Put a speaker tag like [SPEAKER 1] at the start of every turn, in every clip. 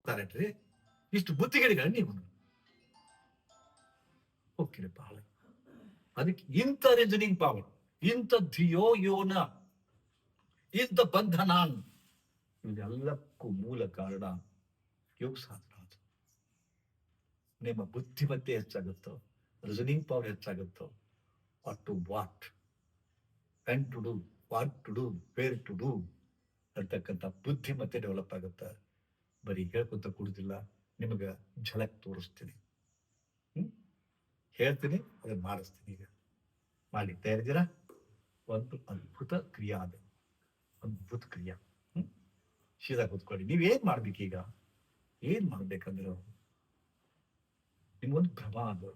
[SPEAKER 1] ಕರೆಕ್ಟ್ರಿ. ಇಷ್ಟು ಬುದ್ಧಿಗಳಿಗಳ ನೀವು ಹೋಗ್ತೀರಿ ಬಹಳ. ಅದಕ್ಕೆ ಇಂಥ ರೀಸನಿಂಗ್ ಪವರ್, ಇಂಥ ಧಿಯೋ ಯೋನ, ಇಂಥ ಬಂಧನಾನ್, ಇದೆಲ್ಲಕ್ಕೂ ಮೂಲ ಕಾರಣ ಯೋಗ ಸಾಧನ. ಅದು ನಿಮ್ಮ ಬುದ್ಧಿಮತ್ತೆ ಹೆಚ್ಚಾಗುತ್ತೋ, ರೀಸನಿಂಗ್ ಪವರ್ ಹೆಚ್ಚಾಗುತ್ತೋ, what to what, when to do, what to do, where to do ಅಂತಕ್ಕಂಥ ಬುದ್ಧಿಮತ್ತೆ ಡೆವಲಪ್ ಆಗುತ್ತೆ. ಬರೀ ಹೇಳ್ಕೊಂತ ಕೂಡುದಿಲ್ಲ, ನಿಮಗೆ ಝಲಕ್ ತೋರಿಸ್ತೀನಿ, ಹೇಳ್ತೀನಿ, ಅದನ್ನ ಮಾಡಿಸ್ತೀನಿ. ಈಗ ಮಾಡಿ ತಯಾರಿದ್ದೀರಾ? ಒಂದು ಅದ್ಭುತ ಕ್ರಿಯಾ, ಅದು ಅದ್ಭುತ ಕ್ರಿಯಾ. ಸೀದಾ ಕೂತ್ಕೊಳ್ಳಿ. ನೀವೇನ್ ಮಾಡ್ಬೇಕೀಗ? ಏನ್ ಮಾಡ್ಬೇಕಂದ್ರೆ ನಿಮ್ಗೊಂದು ಭ್ರಮ ಅದು.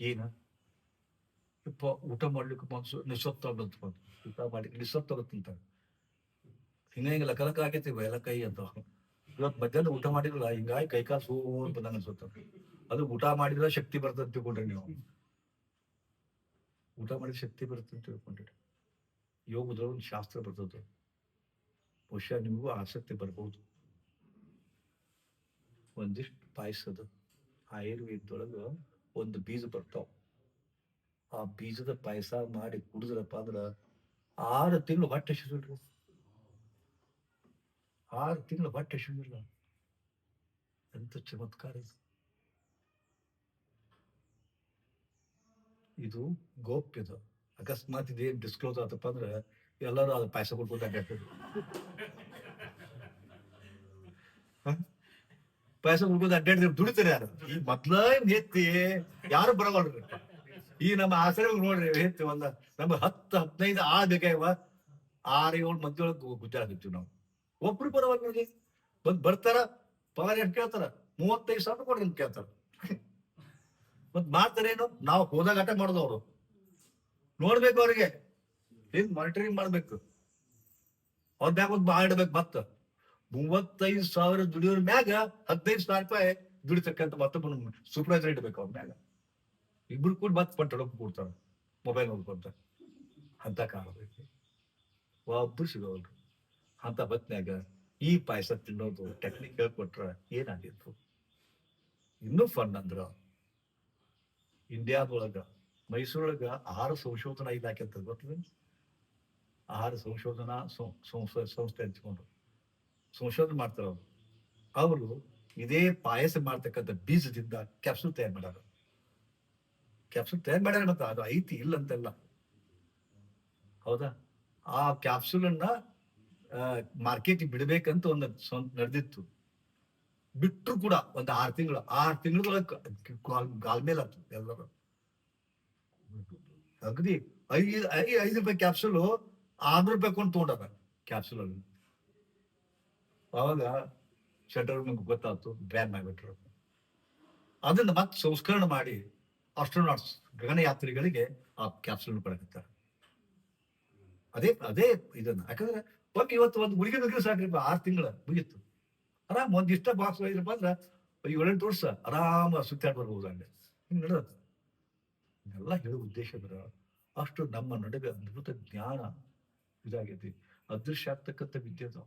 [SPEAKER 1] ಏನ ಇಪ್ಪ ಊಟ ಮಾಡ್ಲಿಕ್ಕೆ ಮನ್ಸು ನಿಸ್ಸತ್ತಾಗಂತ ಬಂತು, ಊಟ ಮಾಡ್ಲಿಕ್ಕೆ ನಿಸ್ಸತ್ತಾಗತ್ತಂತ ಹಿಂಗೆಲ್ಲ ಕಲಕ ಆಗೈತಿ ಎಲ್ಲ ಕೈ ಅಂತ. ಇವತ್ತು ಮಧ್ಯಾಹ್ನ ಊಟ ಮಾಡಿರಲ್ಲ, ಹಿಂಗಾಗಿ ಕೈಕಾಲು ಸೋರ್ ಬಂದಂಗ ಅನ್ಸುತ್ತ. ಅದು ಊಟ ಮಾಡಿದ್ರೆ ಶಕ್ತಿ ಬರ್ತದೆ ತಿಳ್ಕೊಂಡ್ರಿ ನೀವು. ಊಟ ಮಾಡಿದ್ರೆ ಶಕ್ತಿ ಬರುತ್ತೆ ಅಂತ ತಿಳ್ಕೊಂಡ್ರಿ. ಯೋಗದೊಳಗೆ ಒಂದು ಶಾಸ್ತ್ರ ಬರ್ತದೆ, ಬಹುಶಃ ನಿಮಗೂ ಆಸಕ್ತಿ ಬರ್ಬೋದು. ಒಂದಿಷ್ಟು ಪಾಯಸದ ಆಯುರ್ವೇದದೊಳಗ ಒಂದು ಬೀಜ ಬರ್ತಾವ. ಆ ಬೀಜದ ಪಾಯಸ ಮಾಡಿ ಕುಡಿದ್ರಪ್ಪ ಅಂದ್ರ 6 ತಿಂಗಳು ಹೊಟ್ಟೆ ಹಸಿದಿಲ್ರಿ. 6 ತಿಂಗಳು ಹೊಟ್ಟೆ ಹಸಿದಿಲ್ಲ. ಎಂತ ಚಮತ್ಕಾರ ಇದು. ಇದು ಗೋಪ್ಯದ. ಅಕಸ್ಮಾತ್ ಇದೇನ್ ಡಿಸ್ಕ್ಲೋಸ್ ಆತಪ್ಪ ಅಂದ್ರೆ ಎಲ್ಲರೂ ಅದು ಪಾಯಸ ಕೊಡ್ಬೋದು ಅಡ್ಡಾಡ್ತಾರೆ. ಪಾಯಸ ಕೊಡ್ಬೋದು ಅಡ್ಡಾಡಿದ್ರೆ ದುಡಿತಾರೆ ಯಾರು? ಈ ಮೊದ್ಲ ಎತ್ತಿ ಯಾರು ಬರವಲ್ರಿ. ಈ ನಮ್ಮ ಆಶ್ರಮ ನೋಡ್ರಿ, ಹೆಚ್ಚು ಒಂದ ನಮ್ಗೆ 10-15 ಬೇಕಾಯವ 6-7 ಮಂದಿ ಒಳಗೆ ಗುದ್ದಾಡ್ತೀವಿ ನಾವು. ಒಬ್ರು ಬರವಲ್ರಿ. ಬರ್ತಾರ, ಪಗಾರ ಎಷ್ಟು ಕೇಳ್ತಾರ? 35,000 ಕೊಡ್ರಿ ಅಂತ ಕೇಳ್ತಾರ. ಮತ್ ಮಾಡ್ತಾರೇನು? ನಾವು ಹೋದಾಗ ಆಟ ಮಾಡೋದು. ಅವರು ನೋಡ್ಬೇಕು, ಅವ್ರಿಗೆ ಹಿಂಗ್ ಮಾನಿಟರಿಂಗ್ ಮಾಡ್ಬೇಕು. ಅವ್ರ ಮ್ಯಾಗ ಒಂದು ಬಾಳ ಇಡ್ಬೇಕು. ಮತ್ತ 35,000 ದುಡಿಯೋರ್ ಮ್ಯಾಗ 15,000 ರೂಪಾಯಿ ದುಡಿತಕ್ಕಂಥ ಮತ್ತೊಬ್ಬ ಸೂಪರ್ವೈಸರ್ ಇಡ್ಬೇಕು ಅವ್ರ ಮ್ಯಾಗ. ಇಬ್ರು ಕೂಡ ಮತ್ತೆ ಪಂಟೊಳಗೆ ಕೊಡ್ತಾರ, ಮೊಬೈಲ್ ನೋಡ್ಕೊಂತ. ಅಂತ ಕಾಲ ಬೇಕು. ಒಬ್ರು ಸಿಗೋಲ್ರು. ಅಂತ ಹೊತ್ನ್ಯಾಗ ಈ ಪಾಯಸ ತಿನ್ನೋದು ಟೆಕ್ನಿಕ್ ಹೇಳ್ಕೊಟ್ರ ಏನಾಗಿತ್ತು? ಇನ್ನೂ ಫನ್ ಅಂದ್ರ, ಇಂಡಿಯಾದೊಳಗ ಮೈಸೂರೊಳಗ ಆಹಾರ ಸಂಶೋಧನಾ ಇಲಾಖೆ ಅಂತ ಗೊತ್ತಿದೆ. ಆಹಾರ ಸಂಶೋಧನಾ ಸಂಸ್ಥೆ ಹಂಚ್ಕೊಂಡು ಸಂಶೋಧನೆ ಮಾಡ್ತಾರ. ಅವರು ಇದೇ ಪಾಯಸ ಮಾಡ್ತಕ್ಕಂಥ ಬೀಜದಿಂದ ಕ್ಯಾಪ್ಸೂಲ್ ತಯಾರು ಮಾಡ್ಯಾರ. ಕ್ಯಾಪ್ಸೂಲ್ ತಯಾರು ಮಾಡ್ಯಾರ. ಮತ್ತೆ ಅದು ಐತಿ ಇಲ್ಲ ಅಂತೆಲ್ಲ, ಹೌದಾ? ಆ ಕ್ಯಾಪ್ಸೂಲ್ ಅನ್ನ ಮಾರ್ಕೆಟ್ ಬಿಡ್ಬೇಕಂತ ಒಂದು ನಡೆದಿತ್ತು. ಬಿಟ್ಟರು ಕೂಡ ಒಂದು 6 ತಿಂಗಳೊಳಗೆ ಗಾಲ್ಮೇಲ್ ಆಯ್ತು ಎಲ್ಲರೂ. ಅಗದಿ 5 ರೂಪಾಯಿ ಕ್ಯಾಪ್ಸೂಲ್ 6 ರೂಪಾಯಿ ಕೊಂಡು ತಗೊಂಡಾರ ಕ್ಯಾಪ್ಸೂಲ್ ಅಲ್ಲಿ. ಅವಾಗ ಶೆಟ್ಟರ್ ನಮ್ಗೆ ಗೊತ್ತಾಯ್ತು, ಬ್ಯಾನ್ ಮಾಡ್ಬಿಟ್ರು. ಅದನ್ನ ಮತ್ತೆ ಸಂಸ್ಕರಣೆ ಮಾಡಿ ಆಸ್ಟ್ರೋನಾಟ್ಸ್, ಗಗನಯಾತ್ರಿಗಳಿಗೆ ಆ ಕ್ಯಾಪ್ಸೂಲ್ ಕೊಡಕತ್ತಾರೆ. ಅದೇ ಇದನ್ನ. ಯಾಕಂದ್ರೆ ಇವತ್ತು ಒಂದು ಗುಳಿಗೆ ನುಗ್ಗಿ ಸಾಕ್ರಿ, 6 ತಿಂಗಳ ಮುಗಿತ್ತು. ಆರಾಮ್ ಒಂದಿಷ್ಟ ಬಾಕ್ಸ್ ಒಯ್ದ್ರಪ್ಪ ಅಂದ್ರ 7-8 ವರ್ಷ ಆರಾಮ ಸುತ್ತಾಡಿ ಬರ್ಬೋದು. ಹಂಗೆ ಹಿಂಗ್ ನಡೆದತ್ತ. ಇದೆಲ್ಲ ಹೇಳೋ ಉದ್ದೇಶ ಬರ ಅಷ್ಟು ನಮ್ಮ ನಡುವೆ ಅದ್ಭುತ ಜ್ಞಾನ ಇದಾಗೈತಿ. ಅದೃಶ್ಯ ಆಗ್ತಕ್ಕಂಥ ವಿದ್ಯೆ ಅದು.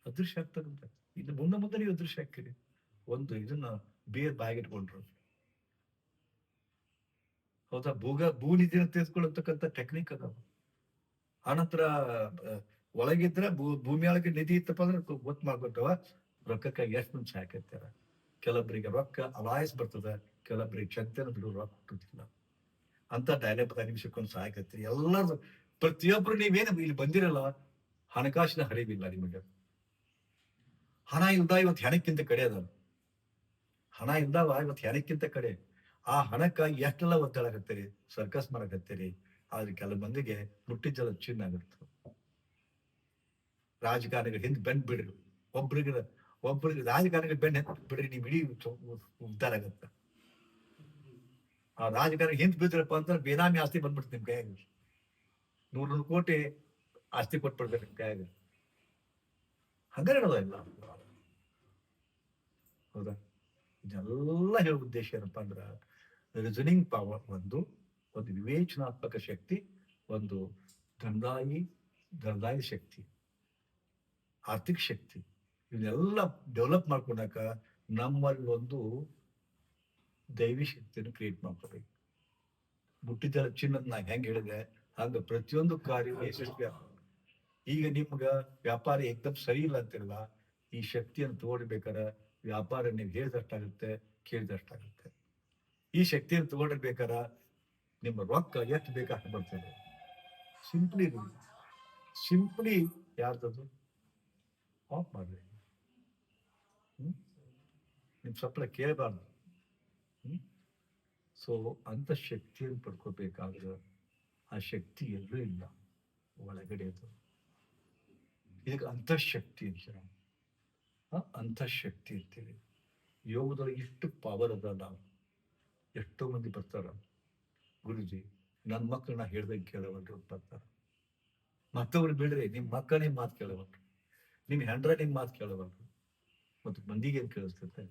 [SPEAKER 1] ಅದೃಶ್ಯ ಆಗ್ತಕ್ಕಂಥ ಇದು ಮುಂದೆ ನೀವು ಅದೃಶ್ಯ ಹಾಕಿರಿ. ಒಂದು ಇದನ್ನ ಬೇರ್ ಬಾಯಿಗಿಟ್ಕೊಂಡ್ರು, ಹೌದಾ? ಭೂನಿಧಿನ ತೆಗೆದುಕೊಳ್ಳತಕ್ಕಂಥ ಟೆಕ್ನಿಕ್ ಅದಾವ. ಆನಂತರ ಒಳಗಿದ್ರ ಭೂಮಿ ಒಳಗೆ ನಿಧಿ ಇತ್ತಪ್ಪ ಅಂದ್ರೆ ಗೊತ್ತು ಮಾಡ್ಕೊಟ್ಟವ ರೊಕ್ಕಕ್ಕಾಗಿ ಎಷ್ಟು ಮುಂಚೆ ಹಾಕತ್ತಾರ. ಕೆಲವೊಬ್ಬರಿಗೆ ರೊಕ್ಕ ಅಲಾಯಸ್ ಬರ್ತದ, ಕೆಲವೊಬ್ಬರಿಗೆ ಚಂತನ ಬಿಡು ರೊಕ್ಕ ಹುಟ್ಟುತ್ತಿಲ್ಲ ಅಂತ ಡೈಲಾಗ್ 10 ನಿಮಿಷಕ್ಕೊಂದು ಸಹಾಯಕತ್ರಿ. ಎಲ್ಲರೂ ಪ್ರತಿಯೊಬ್ರು ನೀವೇನು ಇಲ್ಲಿ ಬಂದಿರಲ್ಲ, ಹಣಕಾಸಿನ ಹರಿವಿಲ್ಲ ನಿಮಗೆ. ಹಣ ಇಲ್ದ ಇವತ್ತು ಹೆಣಕ್ಕಿಂತ ಕಡೆ ಅದ. ಹಣ ಇಲ್ದಾವ ಇವತ್ತು ಹೆಣಕ್ಕಿಂತ ಕಡೆ. ಆ ಹಣಕ್ಕಾಗಿ ಎಷ್ಟೆಲ್ಲ ಒದ್ದಾಡಕತ್ತೀರಿ, ಸರ್ಕಸ್ ಮಾಡಕತ್ತೀರಿ. ಆದ್ರೆ ಕೆಲವು ಮಂದಿಗೆ ಮುಟ್ಟಿದ್ದೆಲ್ಲ ಚಿನ್ನ ಆಗುತ್ತೆ. ರಾಜಕಾರಣಿಗಳು ಹಿಂದ್ ಬೆಂಡ್ ಬಿಡ್ರಿ. ಒಬ್ರಿಗೆ ರಾಜಕಾರಣಿಗಳು ಬೆಂಡ್ ಬಿಡ್ರಿ, ನೀವು ಇಡೀ ಉದ್ದಾರ ಆಗತ್ತ. ಆ ರಾಜಕಾರಣ ಹಿಂದ್ ಬಿದ್ರಪ್ಪ ಅಂತ ಬೇನಾಮಿ ಆಸ್ತಿ ಬಂದ್ಬಿಡ್ತು ನಿಮ್ ಕೈಯಾಗ. 100 ಕೋಟಿ ಆಸ್ತಿ ಕೊಟ್ಬಿಡ್ಬೇಕು ನಿಮ್ ಕೈಯಾಗ. ಹಂಗಾರೆ ಇಲ್ಲ, ಹೌದಾ? ಇದೆಲ್ಲ ಹೇಳೋ ಉದ್ದೇಶ ಏನಪ್ಪಾ ಅಂದ್ರ, ರೀಸನಿಂಗ್ ಪವರ್ ಒಂದು ವಿವೇಚನಾತ್ಮಕ ಶಕ್ತಿ, ಒಂದು ಧನದಾಯಿ ಶಕ್ತಿ, ಆರ್ಥಿಕ ಶಕ್ತಿ, ಇವನ್ನೆಲ್ಲ ಡೆವಲಪ್ ಮಾಡ್ಕೊಳಕ ನಮ್ಮಲ್ಲಿ ಒಂದು ದೈವಿ ಶಕ್ತಿಯನ್ನು ಕ್ರಿಯೇಟ್ ಮಾಡ್ಕೋಬೇಕು. ಮುಟ್ಟಿದ ಚಿನ್ನದ ನಾ ಹೆಂಗ್ ಹೇಳಿದೆ ಹಂಗ ಪ್ರತಿಯೊಂದು ಕಾರ್ಯ ಯಶಸ್ವಿ ಆಗ್ತದೆ. ಈಗ ನಿಮ್ಗ ವ್ಯಾಪಾರ ಏಕದಮ್ ಸರಿ ಇಲ್ಲ ಅಂತಿಲ್ಲ, ಈ ಶಕ್ತಿಯನ್ನು ತಗೊಂಡ್ಬೇಕಾರ ವ್ಯಾಪಾರ ನೀವು ಹೇಳಿದಷ್ಟಾಗುತ್ತೆ, ಕೇಳಿದಷ್ಟಾಗುತ್ತೆ. ಈ ಶಕ್ತಿಯನ್ನು ತಗೊಂಡಿರ್ಬೇಕಾರ ನಿಮ್ಮ ರೊಕ್ಕ ಎಷ್ಟು ಬೇಕಾಷ್ಟು ಬರ್ತದೆ. ಸಿಂಪ್ಲಿ ಸಿಂಪ್ಲಿ ಯಾರ್ದದು ಆಫ್ ಮಾಡ್ರಿ. ನಿಮ್ ಸಪ್ಲ ಕೇಳಬಾರ್ದು. ಸೊ ಅಂತ ಶಕ್ತಿಯನ್ನು ಪಡ್ಕೋಬೇಕಾದ್ರೆ ಆ ಶಕ್ತಿ ಎಲ್ಲೂ ಇಲ್ಲ, ಒಳಗಡೆ ಅದು. ಇದಕ್ಕೆ ಅಂತಃಶಕ್ತಿ ಅಂತೀರ. ಅಂತಃಶಕ್ತಿ ಅಂತೀವಿ. ಯೋಗದೊಳಗೆ ಎಷ್ಟು ಪವರ್ ಅದ. ನಾವು ಎಷ್ಟೋ ಮಂದಿ ಬರ್ತಾರ, ಗುರುಜಿ ನನ್ನ ಮಕ್ಕಳನ್ನ ಹೇಳ್ದಂಗೆ ಕೇಳವಲ್ರು ಅಂತ ಬರ್ತಾರ. ಮತ್ತೊಬ್ರು ಬಿಡ್ರಿ, ನಿಮ್ ಮಕ್ಕಳ ನಿಮ್ ಮಾತು ಕೇಳವಲ್ರು, ನಿಮ್ ಹೆಂಡ್ರ ನಿಮ್ ಮಾತು ಕೇಳವಲ್ರು, ಮತ್ತು ಮಂದಿಗೆ ಏನ್ ಕೇಳಿಸ್ತೈತೆ?